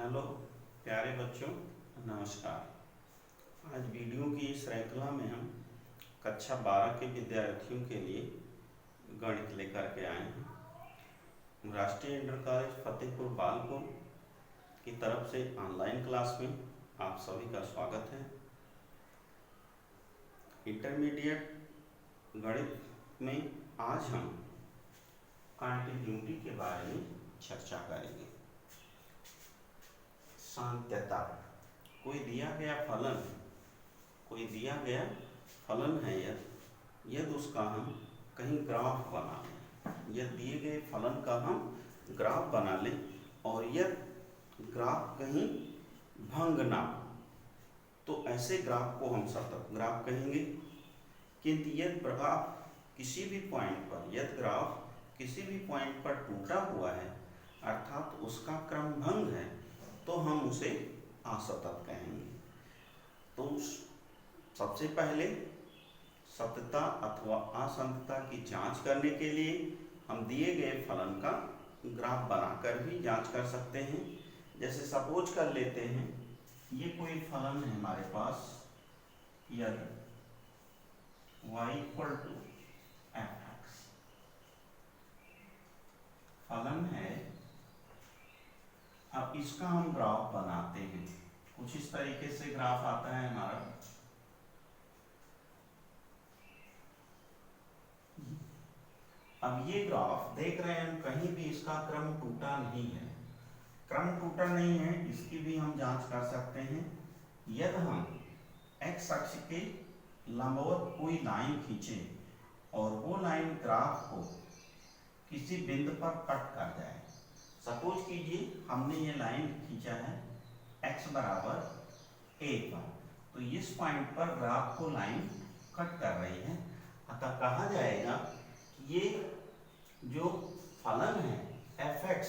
Hello प्यारे बच्चों, नमस्कार। आज वीडियो की इस श्रृंखला में हम कक्षा 12 के विद्यार्थियों के लिए गणित लेकर के आए हैं। राष्ट्रीय इंटर कॉलेज फतेहपुर बालपुर की तरफ से ऑनलाइन क्लास में आप सभी का स्वागत है। इंटरमीडिएट गणित में आज हम कॉन्टिन्यूटी के बारे में चर्चा करेंगे। साम्यता, कोई दिया गया फलन है यदि उसका हम कहीं ग्राफ बना लें, यदि दिए गए फलन का हम ग्राफ बना लें और यदि ग्राफ कहीं भंग ना हो तो ऐसे ग्राफ को हम सतत ग्राफ कहेंगे। किंतु यदि ग्राफ किसी भी पॉइंट पर टूटा हुआ है अर्थात उसका क्रम भंग है तो हम उसे असतत कहेंगे। तो सबसे पहले सततता अथवा असंततता की जांच करने के लिए हम दिए गए फलन का ग्राफ बनाकर भी जांच कर सकते हैं। जैसे सपोज कर लेते हैं ये कोई फलन है हमारे पास, यदि y = fx फलन है। अब इसका हम ग्राफ बनाते हैं। कुछ इस तरीके से ग्राफ आता है हमारा। अब ये ग्राफ देख रहे हैं हम, कहीं भी इसका क्रम टूटा नहीं है। इसकी भी हम जांच कर सकते हैं। यदि हम x अक्ष के लंबवत कोई लाइन खींचे और वो लाइन ग्राफ को किसी बिंदु पर कट कर जाए। सपोज कीजिए हमने ये लाइन खींचा है x बराबर a पर, तो इस पॉइंट पर ग्राफ को लाइन कट कर रही है। अतः कहा जाएगा कि ये जो फलन है fx,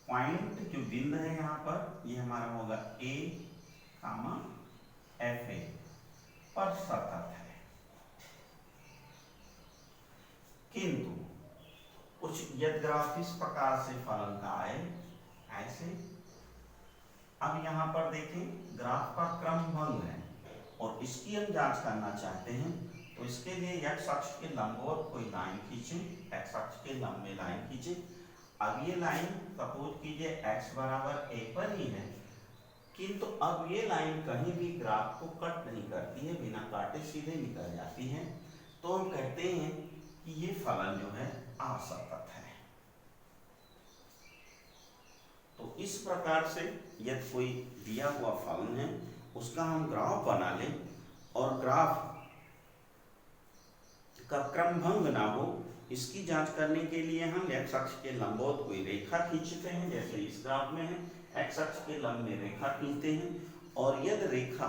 पॉइंट जो बिंदु है यहाँ पर, ये हमारा होगा a, fa पर सतत है। किंतु कुछ यदि ग्राफ इस प्रकार से फलन का आए ऐसे, अब यहाँ पर देखें ग्राफ का क्रम भंग है और इसकी हम जांच करना चाहते हैं। तो इसके लिए x अक्ष के लंबवत कोई लाइन खींचे, x अक्ष के लंबे लाइन खींचे। अब ये लाइन सपोज कीजिए x बराबर a पर ही है, किंतु अब ये लाइन कहीं भी ग्राफ को कट नहीं करती है, बिना काटे सीधे निकल जाती है। तो हम कहते हैं कि ये फलन जो है असतत है। तो इस प्रकार से यदि कोई दिया हुआ फलन है उसका हम ग्राफ बना लें और ग्राफ का क्रम भंग ना हो, इसकी जांच करने के लिए हम x अक्ष के लंबवत कोई रेखा खींचते हैं। जैसे इस ग्राफ में है, x अक्ष के लंब में रेखा खींचते हैं और यदि रेखा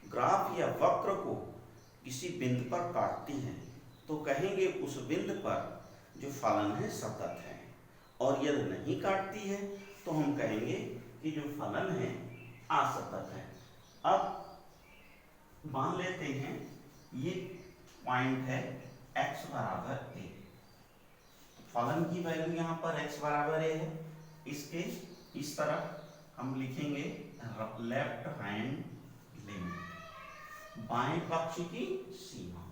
ग्राफ या वक्र को किसी बिंदु पर काटती है तो कहेंगे उस बिंदु पर जो फलन है सतत है। और यदि नहीं काटती है तो हम कहेंगे कि जो फलन है असतत है। अब मान लेते हैं ये पॉइंट है x बराबर a, फलन की वैल्यू यहाँ पर x बराबर a है। इसके इस तरफ हम लिखेंगे लेफ्ट हैंड लिमिट, बाएं पक्ष की सीमा,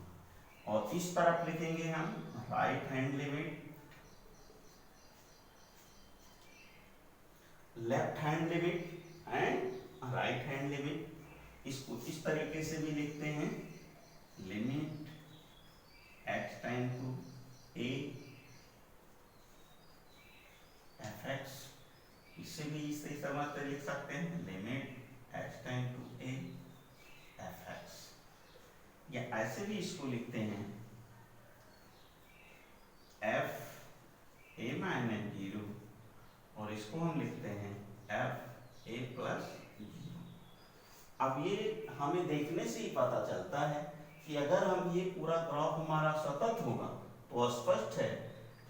और इस तरफ लिखेंगे हम right hand limit, left hand limit and right hand limit. इसको इस तरीके से भी लिखते हैं limit x tend to a fx। इसे भी इसे समझ कर लिख सकते हैं limit x tend to a fx, या ऐसे भी इसको लिखते हैं f a माइनस 0 और इसको हम लिखते हैं f a प्लस 0। अब ये हमें देखने से ही पता चलता है कि अगर हम ये पूरा ग्राफ हमारा सतत होगा तो स्पष्ट है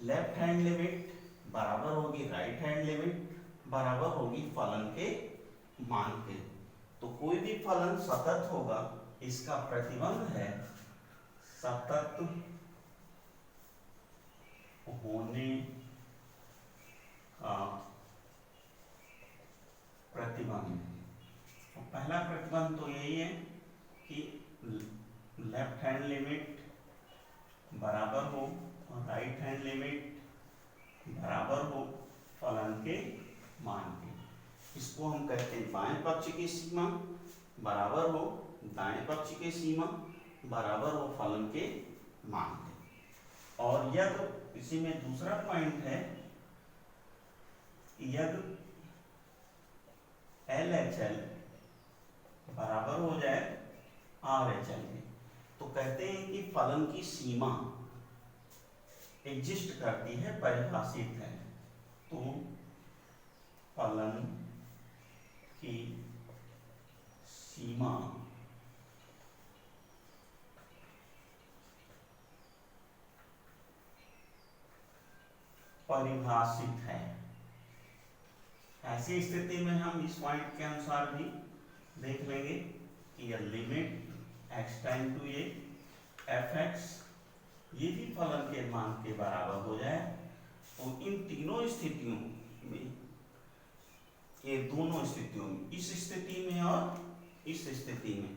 लेफ्ट हैंड लिमिट बराबर होगी राइट हैंड लिमिट बराबर होगी फलन के मान के। तो कोई भी फलन सतत होगा इसका प्रतिबंध है सतत होने का पहला प्रतिबंध तो यही है कि लेफ्ट हैंड लिमिट बराबर हो और राइट हैंड लिमिट बराबर हो फलन के मान के। इसको हम कहते हैं बाएं पक्ष की सीमा बराबर हो दाएं पक्ष की सीमा बराबर हो फलन के मान के। और यदि इसी में दूसरा पॉइंट है, यदि LHL बराबर हो जाए RHL के, तो कहते हैं कि फलन की सीमा एग्जिस्ट करती है, परिभाषित है। तो फलन की सीमा परिभाषित है। ऐसी स्थिति में हम इस पॉइंट के अनुसार भी देख लेंगे कि यह limit x time to a fx ये भी फलन के मान के बराबर हो जाए। तो इन तीनों स्थितियों में, ये दोनों स्थितियों में, इस स्थिति में और इस स्थिति में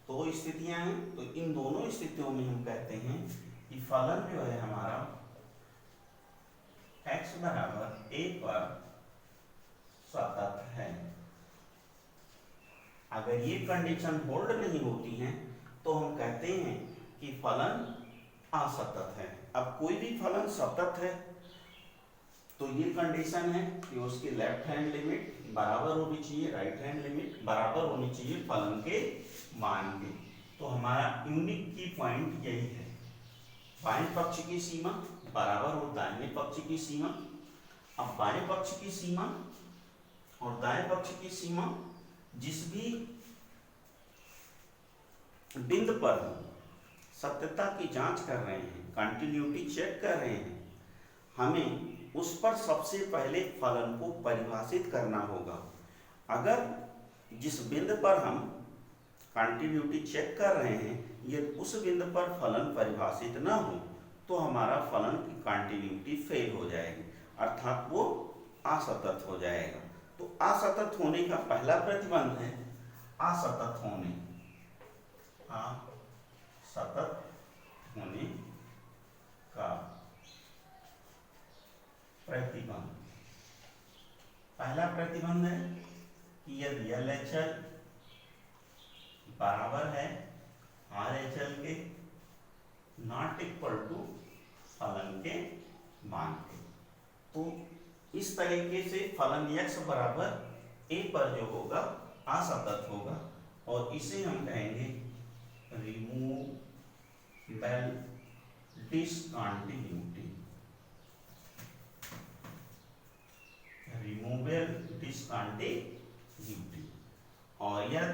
दो स्थितियां हैं, तो इन दोनों स्थितियों में हम कहते हैं कि फलन जो है हमारा x बराबर a पर सतत है। अगर ये कंडीशन होल्ड नहीं होती है तो हम कहते हैं कि फलन असतत है। अब कोई भी फलन सतत है तो ये कंडीशन है कि उसकी लेफ्ट हैंड लिमिट बराबर होनी चाहिए, राइट हैंड लिमिट बराबर होनी चाहिए फलन के मान के। तो हमारा यूनिक की पॉइंट यही है, बाएं पक्ष की सीमा बराबर हो दाहिने पक्ष की सीमा। अब बाएं पक्ष की सीमा और दाएं पक्ष की सीमा जिस भी बिंदु पर सत्यता की जांच कर रहे हैं, कंटिन्यूटी चेक कर रहे हैं, हमें उस पर सबसे पहले फलन को परिभाषित करना होगा। अगर जिस बिंदु पर हम कंटिन्यूटी चेक कर रहे हैं यदि उस बिंदु पर फलन परिभाषित ना हो तो हमारा फलन की कंटिन्यूटी फेल हो जाएगी, अर्थात वो असतत हो जाएगा। तो असतत होने का पहला प्रतिबंध है असतत होने का प्रतिबंध। पहला प्रतिबंध है कि यदि LHL बराबर है RHL के नॉट इक्वल टू फलन के मान के, तो इस तरीके से फलन x बराबर a पर जो होगा असतत होगा और इसे हम कहेंगे रिमूवेबल डिसकंटिन्यूटी। Removable discontinuity. और यह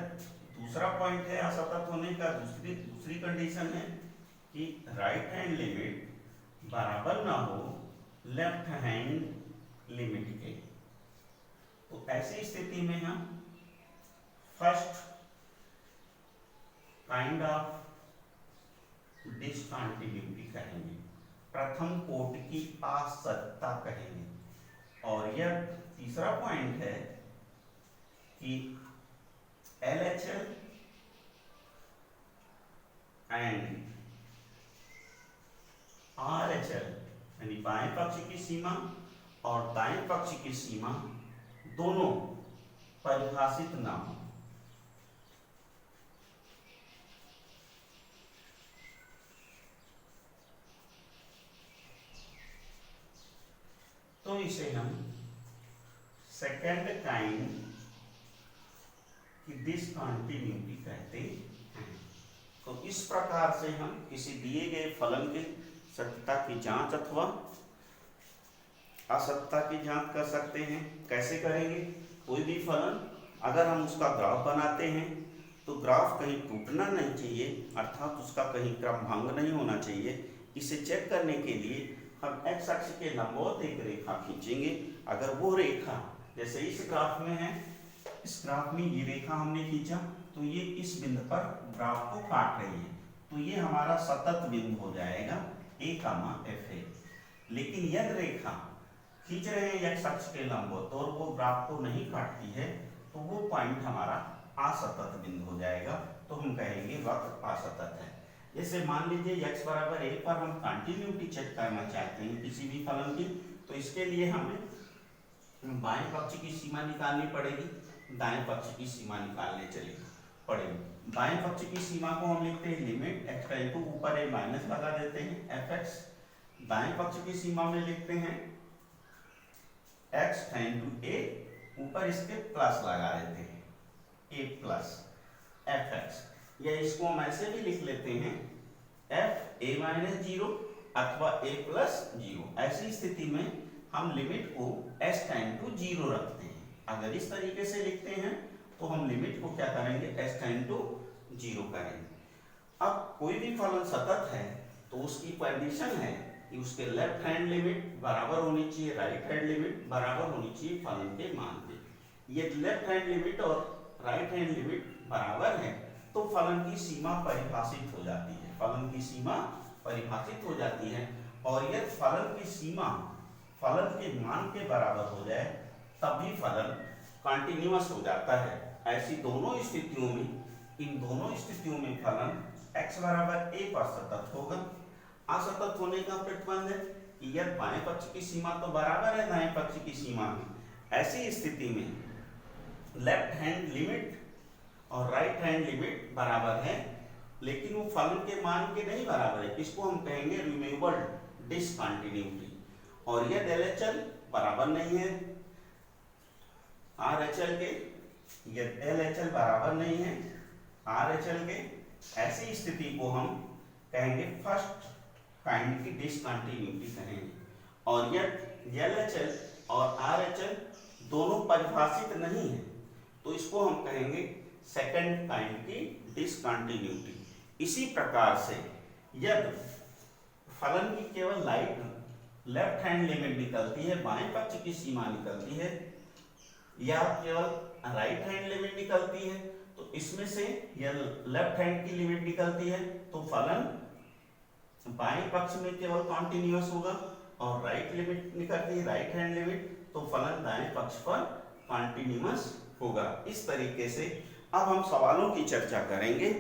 दूसरा पॉइंट है असतत होने का, दूसरी कंडीशन है कि राइट हैंड लिमिट बराबर ना हो लेफ्ट हैंड लिमिट के। तो ऐसी स्थिति में हम फर्स्ट काइंड ऑफ डिसकंटिन्यूटी कहेंगे, प्रथम कोटि की असततता कहेंगे। और यह तीसरा पॉइंट है कि LHL एंड RHL यानी बाएं पक्ष की सीमा और दाएं पक्ष की सीमा दोनों परिभाषित ना हो। तो इसे हम सेकेंड काइंड की डिसकंटिन्यूटी कहते हैं। तो इस प्रकार से हम किसी दिए गए फलन के सत्यता की जांच अथवा असत्यता की जांच कर सकते हैं। कैसे करेंगे? कोई भी फलन अगर हम उसका ग्राफ बनाते हैं तो ग्राफ कहीं टूटना नहीं चाहिए, अर्थात उसका कहीं क्रमभंग नहीं होना चाहिए। इसे चेक करने के लिए हम x अक्ष के लंबवत एक रेखा खींचेंगे। अगर वो रेखा जैसे इस ग्राफ में है, इस ग्राफ में ये रेखा हमने खींचा तो ये इस बिंदु पर ग्राफ को काट रही है, तो ये हमारा सतत बिंदु हो जाएगा a, f। लेकिन यदि रेखा खींच रहे हैं x अक्ष के लंबवत और वो ग्राफ को नहीं काटती है तो वो पॉइंट हमारा असतत बिंदु हो जाएगा, तो हम कहेंगे वक्र असतत है। जैसे मान लीजिए x बराबर a पर हम कंटिन्यूटी चेक करना चाहते हैं किसी भी फलन की, तो इसके लिए हमें बाएं पक्ष की सीमा निकालनी पड़ेगी, दाएं पक्ष की सीमा निकालने चलेगी पड़ेगी। बाएं पक्ष की सीमा को हम लिखते हैं लिमिट x टेंड टू ऊपर a माइनस लगा देते हैं fx, दाएं पक्ष की सीमा में लिखते हैं x टेंड टू a, ऊपर इसके प्लस लगा देते हैं a प्लस fx, या इसको हम ऐसे भी लिख लेते हैं f a माइनस जीरो अथवा a प्लस जीरो। ऐसी स्थिति में हम लिमिट को s टेंड टू जीरो रखते हैं। अगर इस तरीके से लिखते हैं तो हम लिमिट को क्या करेंगे, s टेंड टू जीरो करेंगे। अब कोई भी फलन सतत है तो उसकी कंडीशन है कि उसके लेफ्ट हैंड लिमिट बराबर होनी चाहिए राइट हैंड लिमिट बराबर होनी चाहिए फलन के मान के। ये लेफ्ट हैंड लिमिट और राइट हैंड लिमिट बराबर है तो फलन की सीमा परिभाषित हो जाती है, फलन की सीमा परिभाषित हो जाती है। और यदि फलन की सीमा फलन के मान के बराबर हो जाए तब भी फलन कंटिन्यूअस हो जाता है। ऐसी दोनों स्थितियों में, इन दोनों स्थितियों में फलन x बराबर a पर सतत होगा। असतत होने का प्रतिबंध है कि यदि बाएं पक्ष की सीमा तो बराबर है दाएं पक्ष की सीमा में, ऐसी स्थिति में लेफ्ट हैंड लिमिट और राइट हैंड लिमिट बराबर है लेकिन वो फलन के मान के नहीं बराबर है, इसको हम कहेंगे रिमूवेबल डिसकंटिन्यूटी। और यदि LHL बराबर नहीं है RHL के, यदि LHL बराबर नहीं है RHL के, ऐसी स्थिति को हम कहेंगे फर्स्ट काइंड की डिसकंटिन्यूटी कहेंगे। और यदि LHL और RHL दोनों परिभाषित नहीं है तो इसको हम कहेंगे सेकंड काइंड की डिसकंटिन्यूटी। इसी प्रकार से यदि फलन की केवल लेफ्ट हैंड लिमिट निकलती है, बाएं पक्ष की सीमा निकलती है, या केवल राइट हैंड लिमिट निकलती है, तो इसमें से या लेफ्ट हैंड की लिमिट निकलती है तो फलन बाएं पक्ष में केवल कॉन्टिन्यूअस होगा, और राइट लिमिट निकलती है राइट हैंड लिमिट तो फलन दाएं पक्ष पर कॉन्टिन्यूअस होगा। इस तरीके से अब हम सवालों की चर्चा करेंगे।